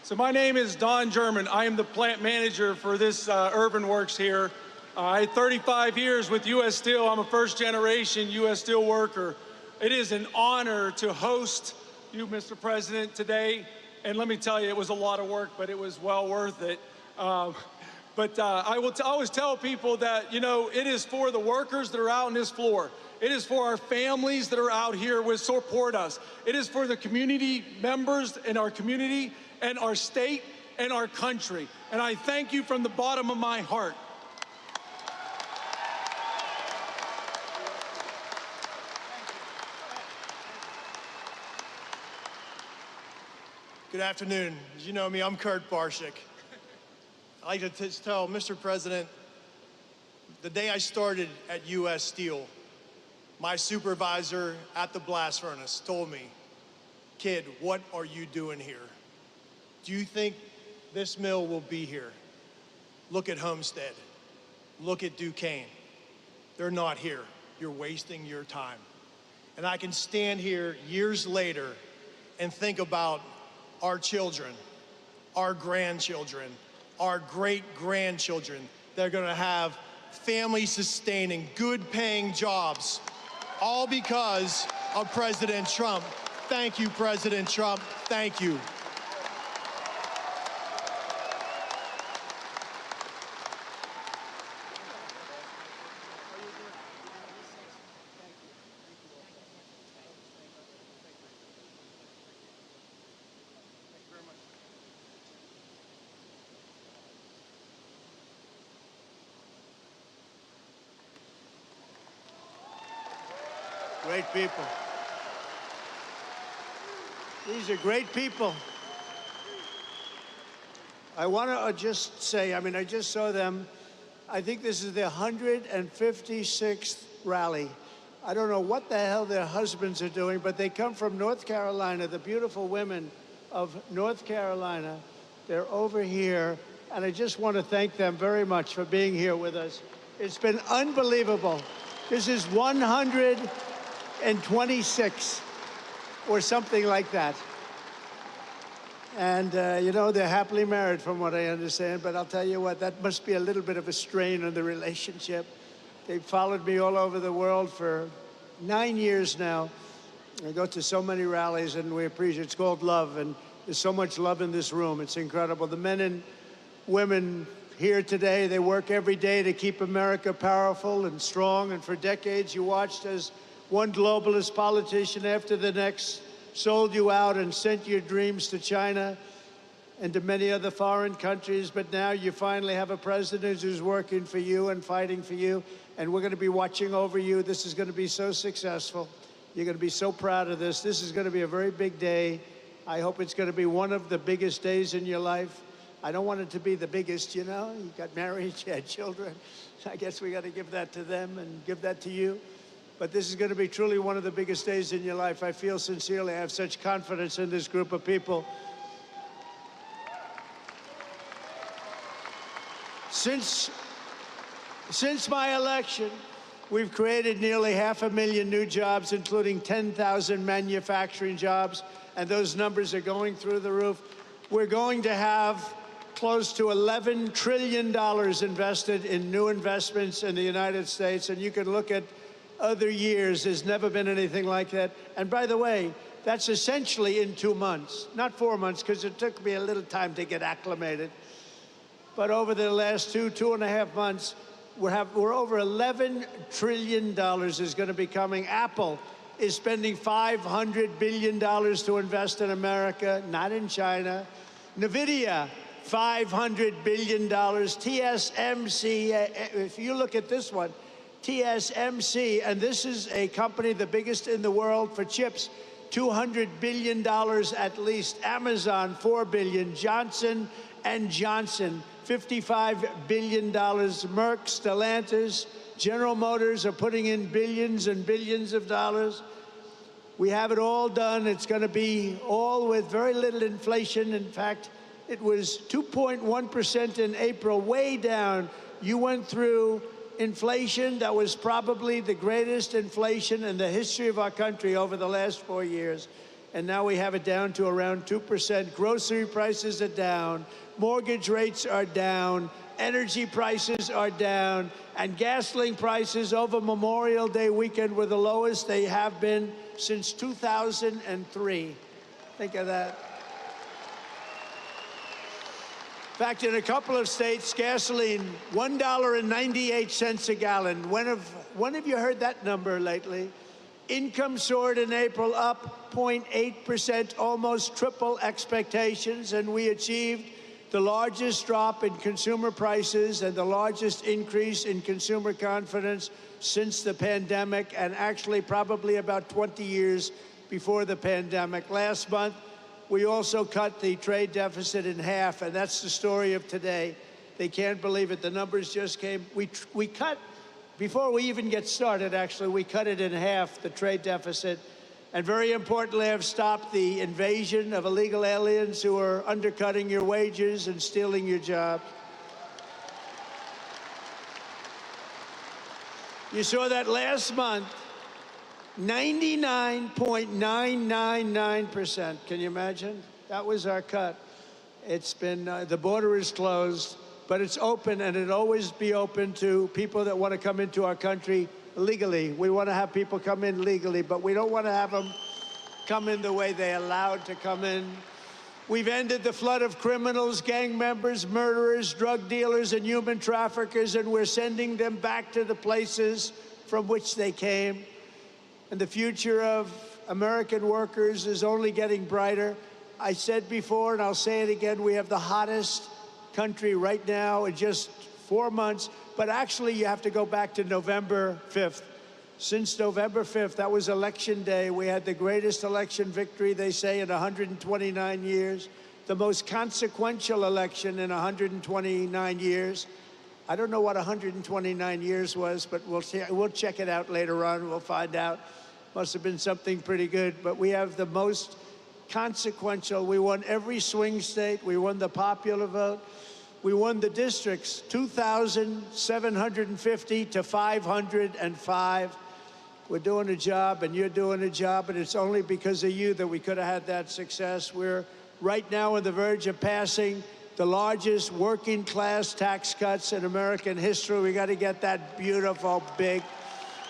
So my name is Don German. I am the plant manager for this Urban Works here. I had 35 years with U.S. Steel. I'm a first-generation U.S. Steel worker. It is an honor to host you, Mr. President, today. And let me tell you, it was a lot of work, but it was well worth it. I will always tell people that, you know, it is for the workers that are out on this floor. It is for our families that are out here who support us. It is for the community members in our community and our state and our country. And I thank you from the bottom of my heart.
Good afternoon. As you know me, I'm Kurt Barshik. I'd like to tell Mr. President, the day I started at U.S. Steel, my supervisor at the blast furnace told me, "Kid, what are you doing here? Do you think this mill will be here? Look at Homestead. Look at Duquesne. They're not here. You're wasting your time." And I can stand here years later and think about our children, our grandchildren, our great-grandchildren that are gonna have family-sustaining, good-paying jobs, all because of President Trump. Thank you, President Trump. Thank you.
Great people. These are great people. I want to just say, I just saw them. I think this is their 156th rally. I don't know what the hell their husbands are doing, but they come from North Carolina, the beautiful women of North Carolina. They're over here, and I just want to thank them very much for being here with us. It's been unbelievable. This is 126 or something like that. And, you know, they're happily married from what I understand, but I'll tell you what, that must be a little bit of a strain on the relationship. They've followed me all over the world for 9 years now. I go to so many rallies, and we appreciate it. It's called love, and there's so much love in this room. It's incredible. The men and women here today, they work every day to keep America powerful and strong, and for decades you watched as one globalist politician after the next sold you out and sent your dreams to China and to many other foreign countries, but now you finally have a president who's working for you and fighting for you, and we're going to be watching over you. This is going to be so successful. You're going to be so proud of this. This is going to be a very big day. I hope it's going to be one of the biggest days in your life. I don't want it to be the biggest, you know. You got married, you had children. I guess we got to give that to them and give that to you. But this is going to be truly one of the biggest days in your life. I feel sincerely, I have such confidence in this group of people. Since my election, we've created nearly 500,000 new jobs, including 10,000 manufacturing jobs, and those numbers are going through the roof. We're going to have close to $11 trillion invested in new investments in the United States, and you can look at other years. There's never been anything like that. And by the way, that's essentially in 2 months, not 4 months, because it took me a little time to get acclimated. But over the last 2.5 months, we're over $11 trillion is going to be coming. Apple is spending $500 billion to invest in America, not in China. NVIDIA, $500 billion. TSMC, if you look at this one, TSMC, and this is a company the biggest in the world for chips, $200 billion at least. Amazon, $4 billion. Johnson & Johnson, $55 billion. Merck, Stellantis, General Motors are putting in billions and billions of dollars. We have it all done. It's going to be all with very little inflation. In fact, it was 2.1% in April, way down. You went through inflation that was probably the greatest inflation in the history of our country over the last 4 years. And now we have it down to around 2%. Grocery prices are down. Mortgage rates are down. Energy prices are down. And gasoline prices over Memorial Day weekend were the lowest they have been since 2003. Think of that. In fact, in a couple of states, gasoline, $1.98 a gallon. When have you heard that number lately? Income soared in April, up 0.8%, almost triple expectations, and we achieved the largest drop in consumer prices and the largest increase in consumer confidence since the pandemic, and actually probably about 20 years before the pandemic. Last month, we also cut the trade deficit in half, and that's the story of today. They can't believe it. The numbers just came. We cut, before we even get started, actually, we cut it in half, the trade deficit. And very importantly, have stopped the invasion of illegal aliens who are undercutting your wages and stealing your jobs. You saw that last month, 99.999%. Can you imagine? That was our cut. It's been, the border is closed, but it's open, and it'll always be open to people that want to come into our country legally. We want to have people come in legally, but we don't want to have them come in the way they allowed to come in. We've ended the flood of criminals, gang members, murderers, drug dealers, and human traffickers, and we're sending them back to the places from which they came. And the future of American workers is only getting brighter. I said before, and I'll say it again, we have the hottest country right now in just 4 months, but actually you have to go back to November 5th. Since November 5th, that was election day, we had the greatest election victory, they say, in 129 years, the most consequential election in 129 years. I don't know what 129 years was, but we'll check it out later on. We'll find out. Must have been something pretty good. But we have the most consequential. We won every swing state. We won the popular vote. We won the districts, 2,750 to 505. We're doing a job, and you're doing a job, and it's only because of you that we could have had that success. We're right now on the verge of passing the largest working class tax cuts in American history. We got to get that beautiful, big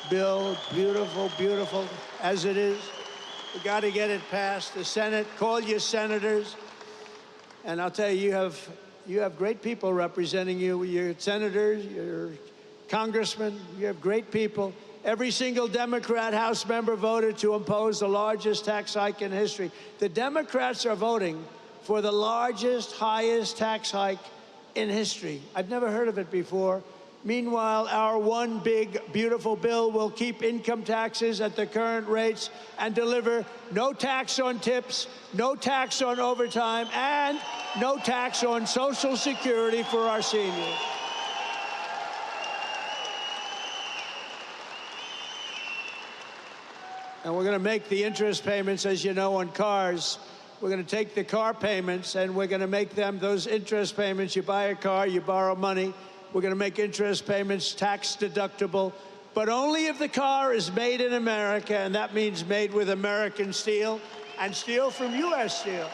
bill, beautiful, beautiful as it is. We got to get it passed. The Senate, call your senators. And I'll tell you, you have great people representing you. Your senators, your congressmen, you have great people. Every single Democrat House member voted to impose the largest tax hike in history. The Democrats are voting for the largest, highest tax hike in history. I've never heard of it before. Meanwhile, our one big, beautiful bill will keep income taxes at the current rates and deliver no tax on tips, no tax on overtime, and no tax on Social Security for our seniors. And we're going to make the interest payments, as you know, on cars. We're going to take the car payments, and we're going to make them, those interest payments, you buy a car, you borrow money, we're going to make interest payments tax deductible, but only if the car is made in America, and that means made with American steel and steel from U.S. Steel.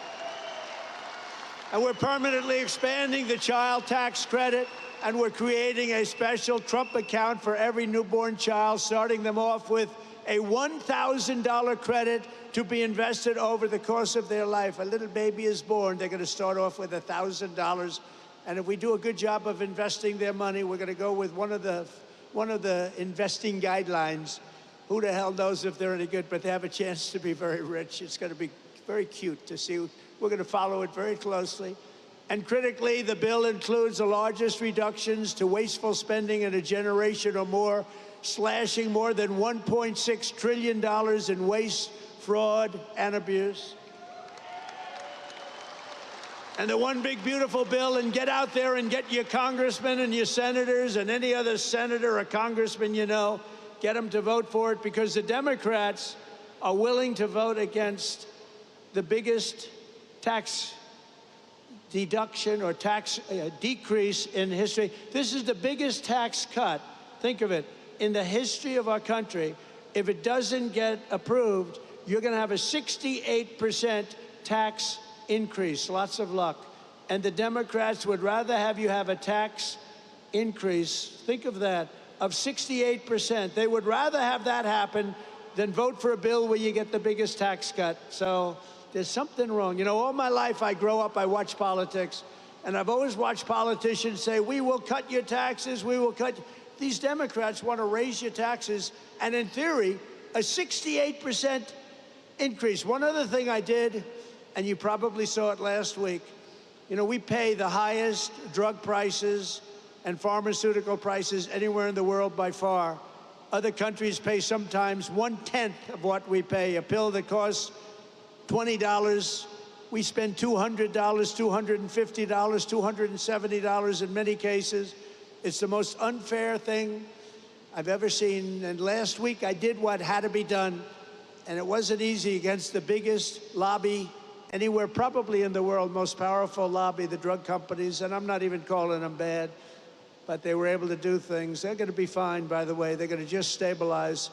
And we're permanently expanding the child tax credit, and we're creating a special Trump account for every newborn child, starting them off with a $1,000 credit to be invested over the course of their life. A little baby is born, they're going to start off with $1,000. And if we do a good job of investing their money, we're going to go with one of the investing guidelines. Who the hell knows if they're any good, but they have a chance to be very rich. It's going to be very cute to see. We're going to follow it very closely. And critically, the bill includes the largest reductions to wasteful spending in a generation or more, slashing more than $1.6 trillion in waste, fraud, and abuse. And the one big beautiful bill, and get out there and get your congressmen and your senators and any other senator or congressman you know, get them to vote for it, because the Democrats are willing to vote against the biggest tax deduction or tax decrease in history. This is the biggest tax cut, think of it, in the history of our country. If it doesn't get approved, you're going to have a 68% tax increase. Lots of luck. And the Democrats would rather have you have a tax increase, think of that, of 68%. They would rather have that happen than vote for a bill where you get the biggest tax cut. So There's something wrong. You know, all my life I grow up, I watch politics, and I've always watched politicians say, we will cut your taxes, we will cut. These Democrats want to raise your taxes, and in theory, a 68% increase. One other thing I did, and you probably saw it last week, you know, we pay the highest drug prices and pharmaceutical prices anywhere in the world by far. Other countries pay sometimes 1/10 of what we pay. A pill that costs $20, we spend $200, $250, $270 in many cases. It's the most unfair thing I've ever seen. And last week I did what had to be done, and it wasn't easy against the biggest lobby anywhere probably in the world, most powerful lobby, the drug companies, and I'm not even calling them bad, but they were able to do things. They're going to be fine, by the way. They're going to just stabilize.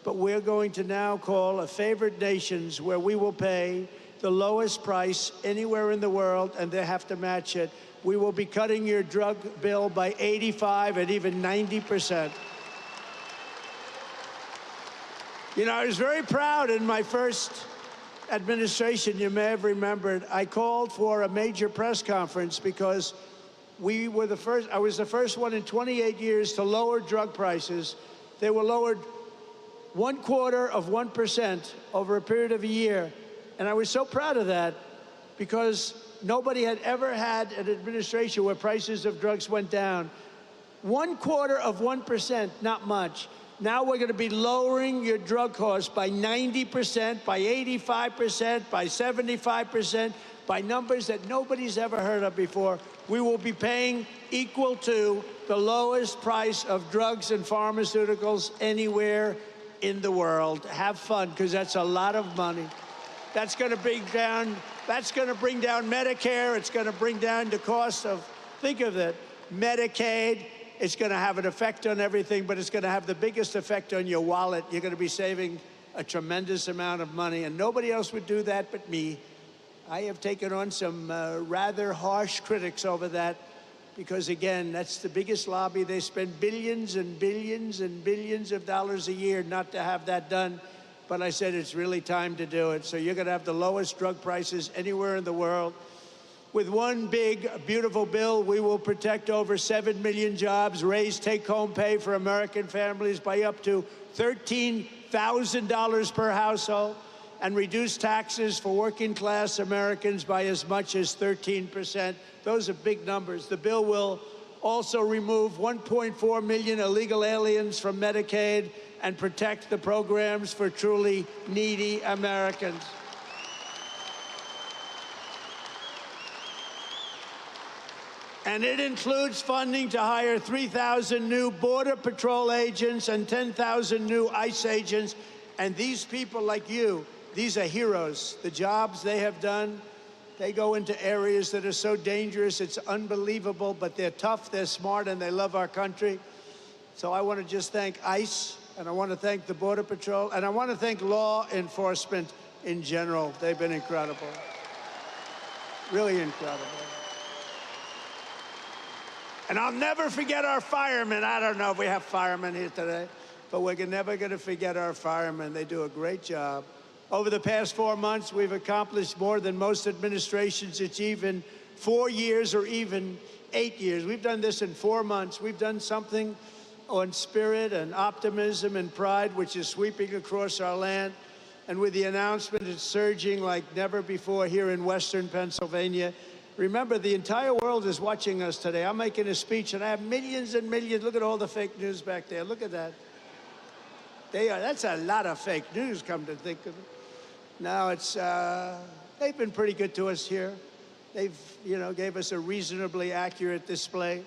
But we're going to now call a favored nations where we will pay the lowest price anywhere in the world, and they have to match it. We will be cutting your drug bill by 85 and even 90%. You know, I was very proud in my first administration. You may have remembered, I called for a major press conference because we were the first, I was the first one in 28 years to lower drug prices. They were lowered 0.25% over a period of a year. And I was so proud of that because nobody had ever had an administration where prices of drugs went down. 0.25%, not much. Now we're going to be lowering your drug costs by 90%, by 85%, by 75%, by numbers that nobody's ever heard of before. We will be paying equal to the lowest price of drugs and pharmaceuticals anywhere in the world. Have fun, because that's a lot of money. That's going to bring down Medicare. It's going to bring down the cost of, think of it, Medicaid. It's going to have an effect on everything, but it's going to have the biggest effect on your wallet. You're going to be saving a tremendous amount of money, and nobody else would do that but me. I have taken on some rather harsh critics over that because, again, that's the biggest lobby. They spend billions and billions and billions of dollars a year not to have that done. But I said it's really time to do it. So you're going to have the lowest drug prices anywhere in the world. With one big, beautiful bill, we will protect over 7 million jobs, raise take-home pay for American families by up to $13,000 per household, and reduce taxes for working-class Americans by as much as 13%. Those are big numbers. The bill will also remove 1.4 million illegal aliens from Medicaid and protect the programs for truly needy Americans. And it includes funding to hire 3,000 new Border Patrol agents and 10,000 new ICE agents. And these people like you, these are heroes. The jobs they have done, they go into areas that are so dangerous, it's unbelievable, but they're tough, they're smart, and they love our country. So I want to just thank ICE, and I want to thank the Border Patrol, and I want to thank law enforcement in general. They've been incredible. Really incredible. And I'll never forget our firemen. I don't know if we have firemen here today, but we're never going to forget our firemen. They do a great job. Over the past 4 months, we've accomplished more than most administrations achieve in 4 years or even 8 years. We've done this in 4 months. We've done something on spirit and optimism and pride, which is sweeping across our land. And with the announcement, it's surging like never before here in Western Pennsylvania. Remember, the entire world is watching us today. I'm making a speech, and I have millions and millions. Look at all the fake news back there. Look at that. That's a lot of fake news, come to think of it. Now, they've been pretty good to us here. They've, gave us a reasonably accurate display.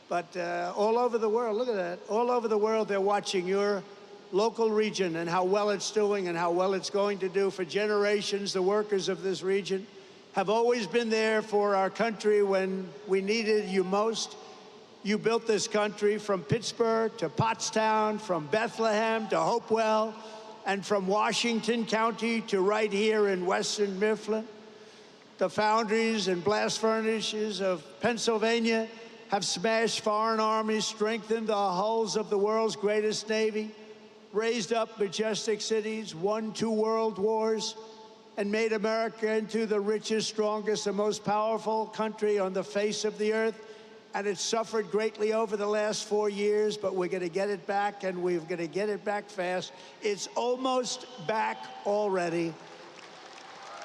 But all over the world, look at that. All over the world, they're watching your local region and how well it's doing and how well it's going to do. For generations, the workers of this region have always been there for our country when we needed you most. You built this country from Pittsburgh to Pottstown, from Bethlehem to Hopewell, and from Washington County to right here in Western Mifflin. The foundries and blast furnaces of Pennsylvania have smashed foreign armies, strengthened the hulls of the world's greatest navy, raised up majestic cities, won 2 world wars, and made America into the richest, strongest, and most powerful country on the face of the earth. And it suffered greatly over the last 4 years, but we're going to get it back, and we're going to get it back fast. It's almost back already.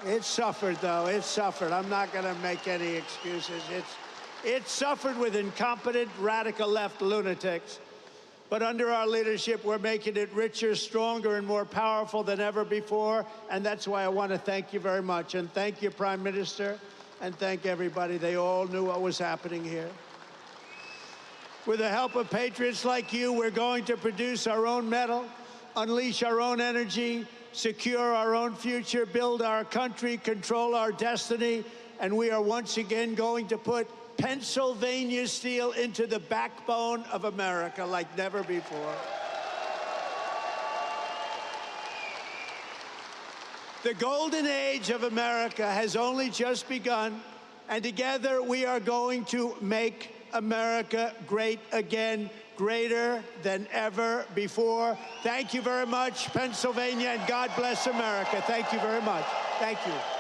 It suffered, though. It suffered. I'm not going to make any excuses. It suffered with incompetent, radical left lunatics. But under our leadership, we're making it richer, stronger, and more powerful than ever before. And that's why I want to thank you very much. And thank you, Prime Minister, and thank everybody. They all knew what was happening here. With the help of patriots like you, we're going to produce our own metal, unleash our own energy, secure our own future, build our country, control our destiny, and we are once again going to put Pennsylvania steel into the backbone of America like never before. The golden age of America has only just begun, and together we are going to make America great again, greater than ever before. Thank you very much, Pennsylvania, and God bless America. Thank you very much. Thank you.